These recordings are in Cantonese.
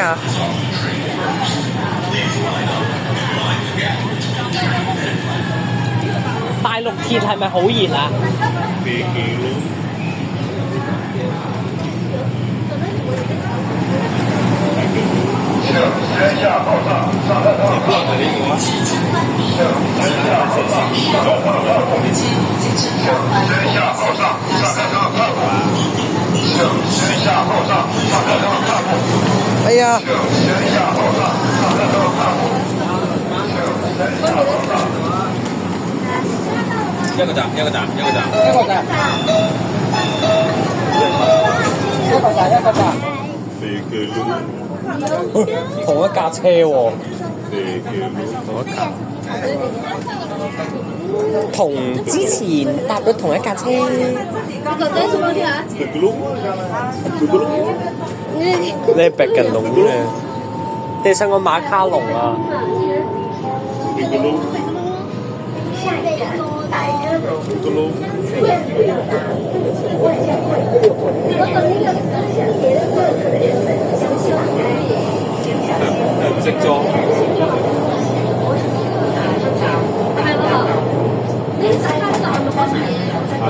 啊？大陸鐵係咪好熱啊？先下爆炸，上弹道。先下爆炸，上弹道。先下爆炸，上弹道。哎呀！先下爆炸，上弹道。一個站，一個站，一個站，一個站，一個站，一個站。同一架車喎。同一架。同之前搭咗同一架車。你係逼緊龍嘅，你想個馬卡龍啊？唔識裝。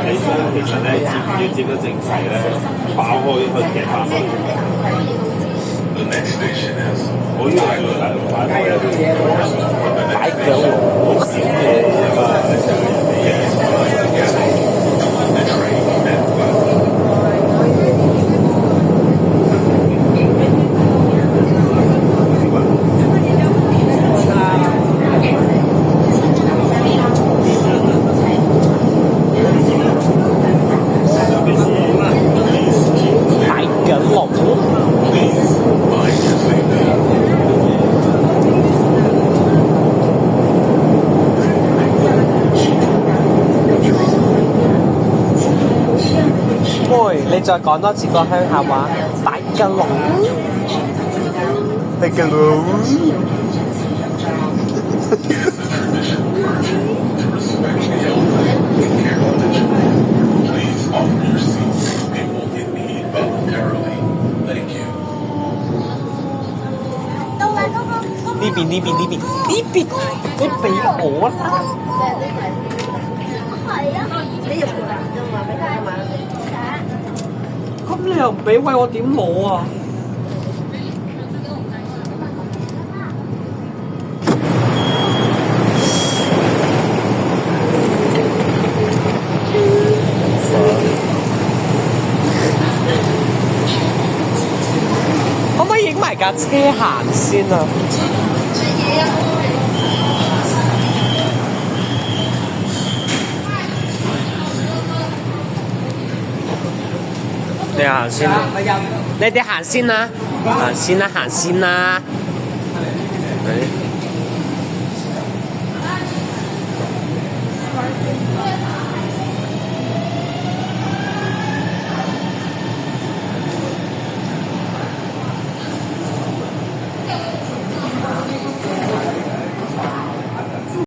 其實咧，接唔要接得正齊咧，爆開佢夾翻去。我呢個係大陸擺腳好少嘅。你再講多次個鄉下話，大吉龍，大吉龍。呢邊，你俾我啦。咁你又唔俾位我點攞啊？可唔可以影埋架車行先啊？你行先啦，你哋行先啦，行先啦，行先啦。